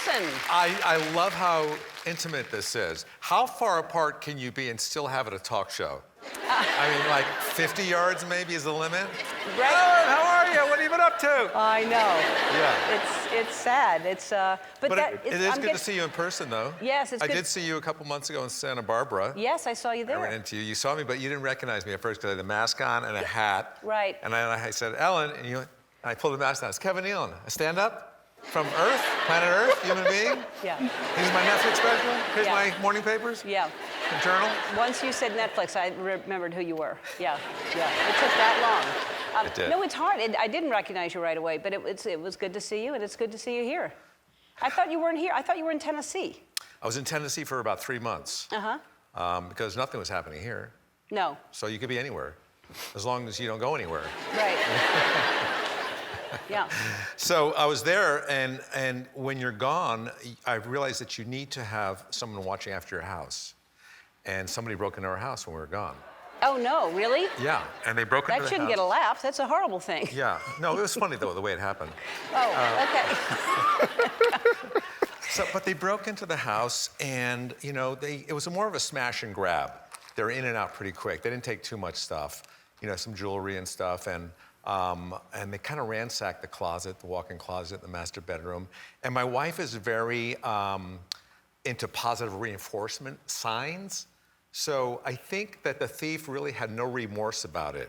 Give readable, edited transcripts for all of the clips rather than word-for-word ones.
person. I love how intimate this is. How far apart can you be and still have it a talk show? I mean, like 50 yards maybe is the limit? Right. Ellen, how are you? What have you been up to? I know. Yeah. It's sad. But it is good to see you in person, though. Yes, it's good. I did see you a couple months ago in Santa Barbara. Yes, I saw you there. I ran into you. You saw me, but you didn't recognize me at first because I had a mask on and a hat. Right. And I said, Ellen, and I pulled the mask down. It's Kevin Nealon. I stand up from Earth, planet Earth, human being. Yeah. Here's my Netflix special. Here's my morning papers. Yeah. The journal. Once you said Netflix, I remembered who you were. Yeah. It took that long. It did. No, it's hard. I didn't recognize you right away, but it was good to see you, and it's good to see you here. I thought you weren't here. I thought you were in Tennessee. I was in Tennessee for about 3 months. Because nothing was happening here. No. So you could be anywhere, as long as you don't go anywhere. Right. Yeah. So I was there, and when you're gone, I realized that you need to have someone watching after your house. And somebody broke into our house when we were gone. Oh, no, really? Yeah, and they broke into the house. That shouldn't get a laugh. That's a horrible thing. Yeah. No, it was funny, though, the way it happened. Oh, okay. But they broke into the house, and, it was more of a smash and grab. They were in and out pretty quick. They didn't take too much stuff, some jewelry and stuff, and they kind of ransacked the closet, the walk-in closet, the master bedroom. And my wife is very into positive reinforcement signs. So I think that the thief really had no remorse about it,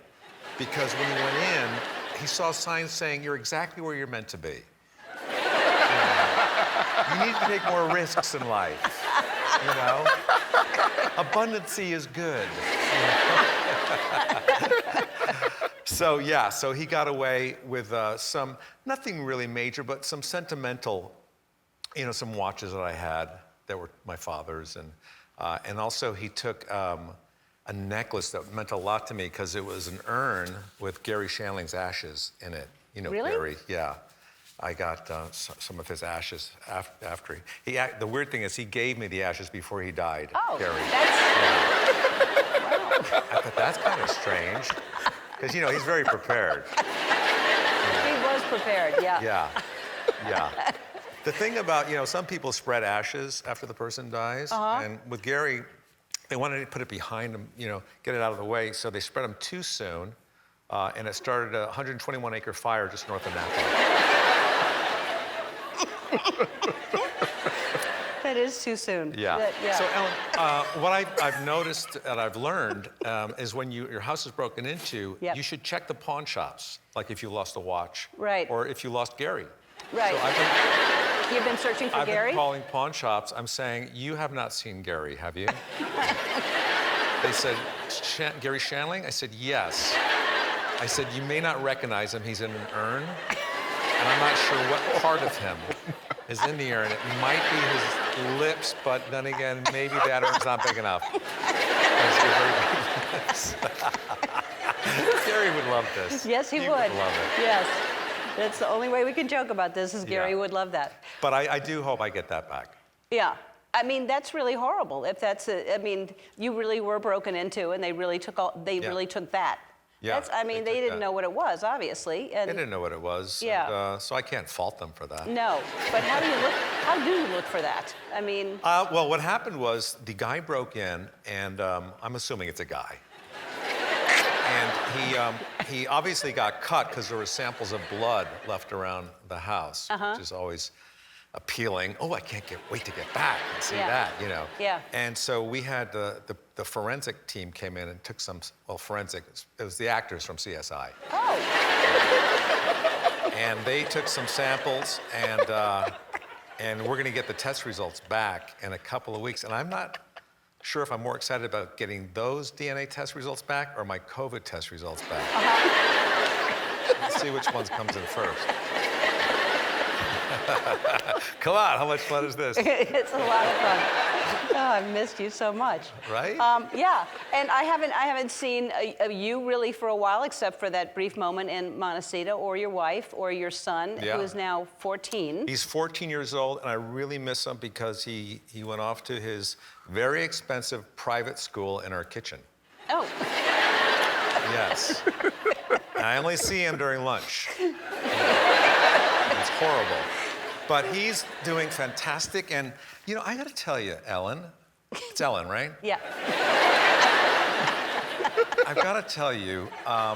because when he went in, he saw signs saying, "You're exactly where you're meant to be. You need to take more risks in life. Abundancy is good." So he got away with nothing really major, but some sentimental, some watches that I had that were my father's, and also he took a necklace that meant a lot to me because it was an urn with Gary Shandling's ashes in it. Really? Gary, yeah. I got some of his ashes after he. The weird thing is he gave me the ashes before he died. Oh, Gary. Wow. I thought that's kind of strange, because he's very prepared. He was prepared, yeah. Yeah. The thing about some people spread ashes after the person dies, and with Gary, they wanted to put it behind him, get it out of the way, so they spread them too soon, and it started a 121-acre fire just north of Napa. That is too soon. Yeah. So, Ellen, what I've noticed and I've learned is when your house is broken into, you should check the pawn shops, like if you lost a watch. Right. Or if you lost Gary. Right. So You've been searching for Gary? I've been calling pawn shops. I'm saying, "You have not seen Gary, have you?" They said, "Gary Shandling?" I said, "Yes." I said, "You may not recognize him. He's in an urn. And I'm not sure what part of him is in the urn. It might be his lips, but then again, maybe that urn's not big enough." Gary would love this. Yes, he would. He would love it. Yes. That's the only way we can joke about this is Gary would love that. But I do hope I get that back. Yeah. I mean, that's really horrible. If that's you really were broken into, and they really took really took that. Yeah. They didn't know what it was, obviously. And they didn't know what it was. Yeah. And, so I can't fault them for that. No. But how do you look for that? I mean. Well, what happened was the guy broke in, and I'm assuming it's a guy. And he obviously got cut because there were samples of blood left around the house, which is always appealing. Oh, I can't wait to get back and see that, Yeah. And so we had the forensic team came in and took forensic. It was the actors from CSI. Oh. And they took some samples, and we're going to get the test results back in a couple of weeks. And I'm not sure if I'm more excited about getting those DNA test results back or my COVID test results back. Let's see which one comes in first. Come on, how much fun is this? It's a lot of fun. Oh, I've missed you so much. Right? Yeah, and I haven't seen you really for a while, except for that brief moment in Montecito, or your wife, or your son, who is now 14. He's 14 years old, and I really miss him because he went off to his very expensive private school in our kitchen. Oh. Yes. And I only see him during lunch. It's horrible. But he's doing fantastic. And, you know, I got to tell you, Ellen, it's Ellen, right? Yeah. I've got to tell you, are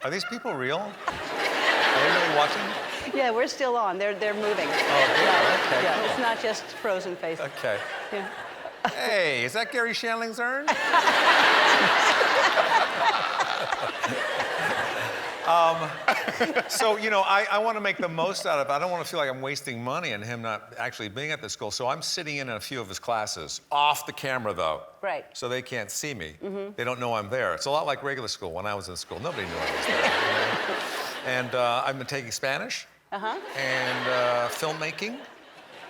these people real? Are they really watching? Yeah, we're still on. They're moving. Oh, good. Yeah, Okay. yeah. Cool. It's not just frozen faces. Okay. Yeah. Hey, is that Gary Shandling's urn? So, you know, I want to make the most out of it. I don't want to feel like I'm wasting money on him not actually being at the school. So I'm sitting in a few of his classes, off the camera though. Right. So they can't see me. They don't know I'm there. It's a lot like regular school. When I was in school, nobody knew I was there. You know? And I've been taking Spanish and filmmaking.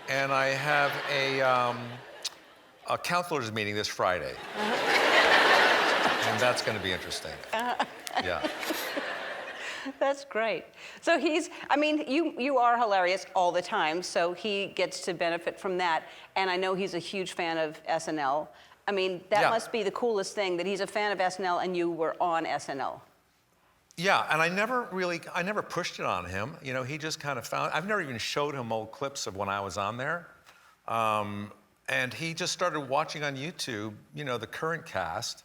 And I have a counselor's meeting this Friday. And that's going to be interesting. Yeah. That's great. So I mean, you are hilarious all the time, so he gets to benefit from that. And I know he's a huge fan of SNL. I mean, that must be the coolest thing, that he's a fan of SNL and you were on SNL. Yeah, and I never pushed it on him. You know, he just kind of I've never even showed him old clips of when I was on there. And he just started watching on YouTube, you know, the current cast.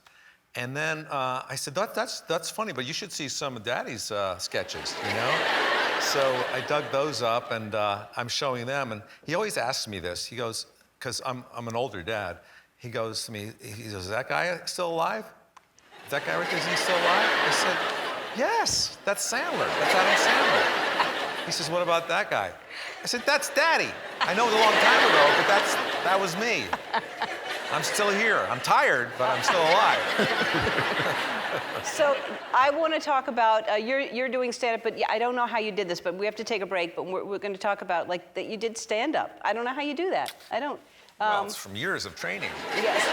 And then I said, that's funny, but you should see some of Daddy's sketches, you know? So I dug those up, and I'm showing them. And he always asks me this. He goes, because I'm an older dad, he goes to me, he goes, is that guy still alive? Is that guy right there, is he still alive? I said, yes, that's Sandler. That's Adam Sandler. He says, what about that guy? I said, that's Daddy. I know it was a long time ago, but that was me. I'm still here. I'm tired, but I'm still alive. So I want to talk about, you're doing stand-up, but I don't know how you did this, but we have to take a break, but we're going to talk about, like, that you did stand-up. I don't know how you do that. I don't. Well, it's from years of training. Yes.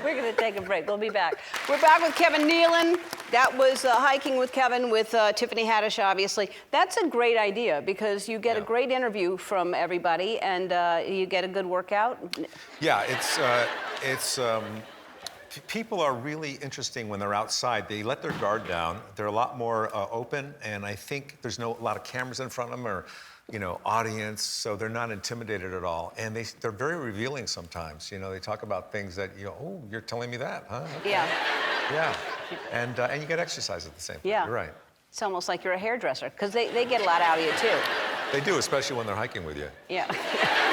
We're going to take a break. We'll be back. We're back with Kevin Nealon. That was Hiking with Kevin with Tiffany Haddish, obviously. That's a great idea because you get a great interview from everybody and you get a good workout. Yeah, people are really interesting when they're outside. They let their guard down. They're a lot more open, and I think there's a lot of cameras in front of them or, you know, audience, so they're not intimidated at all. And they're very revealing sometimes. You know, they talk about things that, you know, oh, you're telling me that, huh? Okay. Yeah. Yeah. And you get exercise at the same time. Yeah. You're right. It's almost like you're a hairdresser because they get a lot out of you, too. They do, especially when they're hiking with you. Yeah.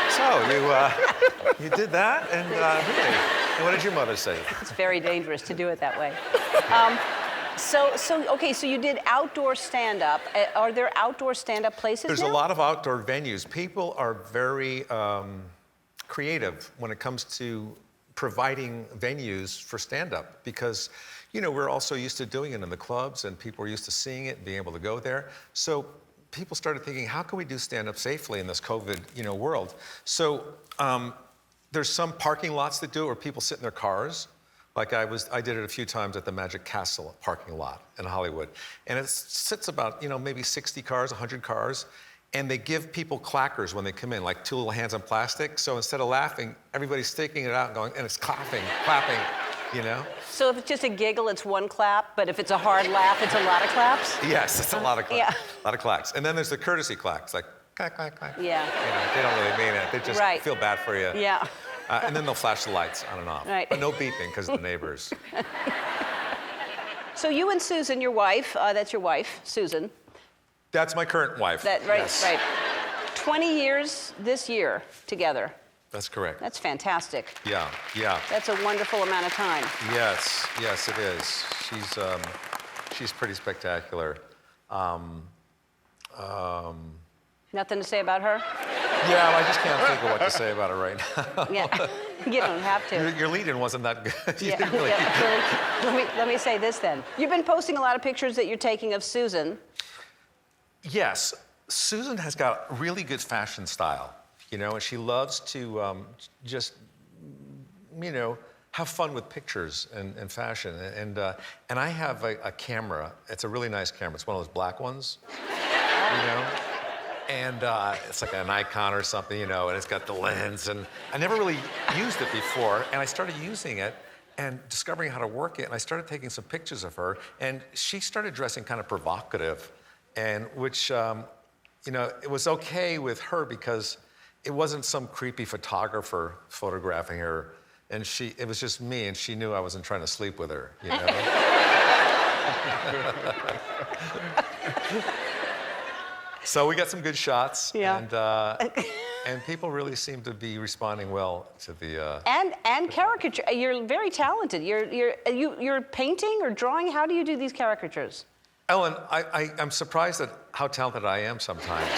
So you did that, and really, and what did your mother say? It's very dangerous to do it that way. Okay, so you did outdoor stand-up. Are there outdoor stand-up places There's now? a lot of outdoor venues. People are very creative when it comes to providing venues for stand-up because, you know, we're also used to doing it in the clubs and people are used to seeing it and being able to go there. So people started thinking, how can we do stand-up safely in this COVID, you know, world? So there's some parking lots that do it where people sit in their cars. Like I did it a few times at the Magic Castle parking lot in Hollywood. And it sits about, you know, maybe 60 cars, 100 cars. And they give people clackers when they come in, like two little hands on plastic. So instead of laughing, everybody's sticking it out and going, and it's clapping, you know? So if it's just a giggle, it's one clap, but if it's a hard laugh, it's a lot of claps? Yes, it's a lot of claps. Yeah. A lot of clacks. And then there's the courtesy clacks, like clack, clack, clack. Yeah. You know, they don't really mean it. They just feel bad for you. Yeah. And then they'll flash the lights on and off. Right. But no beeping because of the neighbors. So you and Susan, your wife, that's your wife, Susan. That's my current wife. Right, yes. right. 20 years this year together. That's correct. That's fantastic. Yeah, yeah. That's a wonderful amount of time. Yes, yes, it is. She's pretty spectacular. Nothing to say about her? Yeah, I just can't think of what to say about her right now. Yeah, you don't have to. Your lead-in wasn't that good. You Yeah, didn't really... let me say this then. You've been posting a lot of pictures that you're taking of Susan. Yes, Susan has got really good fashion style, you know, and she loves to just, you know, have fun with pictures and fashion. And I have a camera. It's a really nice camera. It's one of those black ones, you know. And it's like an Nikon or something, you know, and it's got the lens. And I never really used it before, and I started using it and discovering how to work it. And I started taking some pictures of her, and she started dressing kind of provocative. and which, it was okay with her because it wasn't some creepy photographer photographing her, and it was just me, and she knew I wasn't trying to sleep with her, So we got some good shots, and people really seem to be responding well to the. And caricature. You're very talented. You're painting or drawing. How do you do these caricatures? Ellen, I'm surprised at how talented I am sometimes.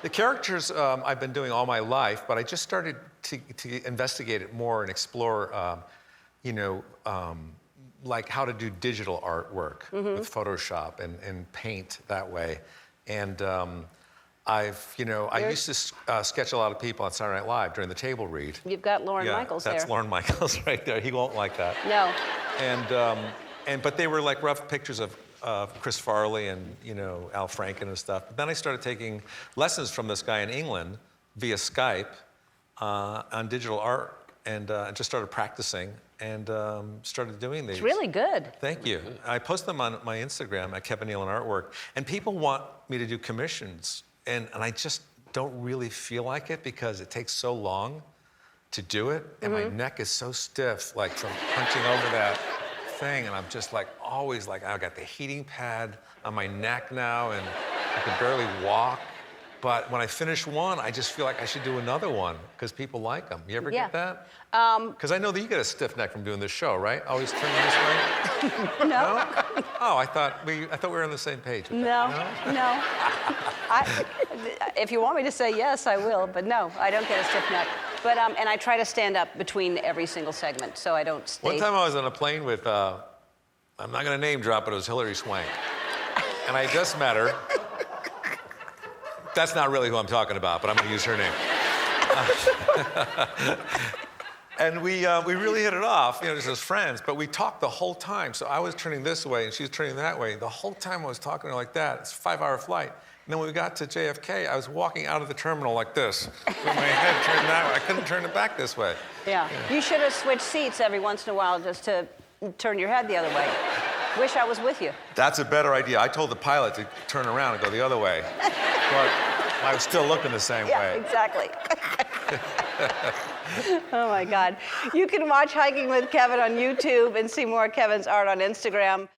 The characters I've been doing all my life, but I just started to investigate it more and explore, like how to do digital artwork with Photoshop and paint that way. And I used to sketch a lot of people on Saturday Night Live during the table read. You've got Lorne Michaels there. That's Lorne Michaels right there. He won't like that. No. But they were like rough pictures of Chris Farley and Al Franken and stuff. But then I started taking lessons from this guy in England via Skype on digital art, and just started practicing and started doing these. It's really good. Thank you. I post them on my Instagram at Kevin Nealon Artwork, and people want me to do commissions, and I just don't really feel like it because it takes so long to do it, and my neck is so stiff, like from punching over that thing, and I'm just like always like, I've got the heating pad on my neck now, and I can barely walk. But when I finish one, I just feel like I should do another one because people like them. You ever get that? Because I know that you get a stiff neck from doing this show, right? Always turning this way. No. Oh, I thought we were on the same page. No. If you want me to say yes, I will. But no, I don't get a stiff neck. But and I try to stand up between every single segment so I don't stay. One time I was on a plane with, I'm not going to name drop, but it was Hilary Swank. And I just met her. That's not really who I'm talking about, but I'm going to use her name. And we really hit it off, just as friends, but we talked the whole time. So I was turning this way and she was turning that way. The whole time I was talking to her like that. It's a 5-hour flight. And then when we got to JFK, I was walking out of the terminal like this, with my head turned that way. I couldn't turn it back this way. Yeah. You should have switched seats every once in a while just to turn your head the other way. Wish I was with you. That's a better idea. I told the pilot to turn around and go the other way. But I was still looking the same way. Yeah, exactly. Oh, my God. You can watch Hiking with Kevin on YouTube and see more of Kevin's art on Instagram.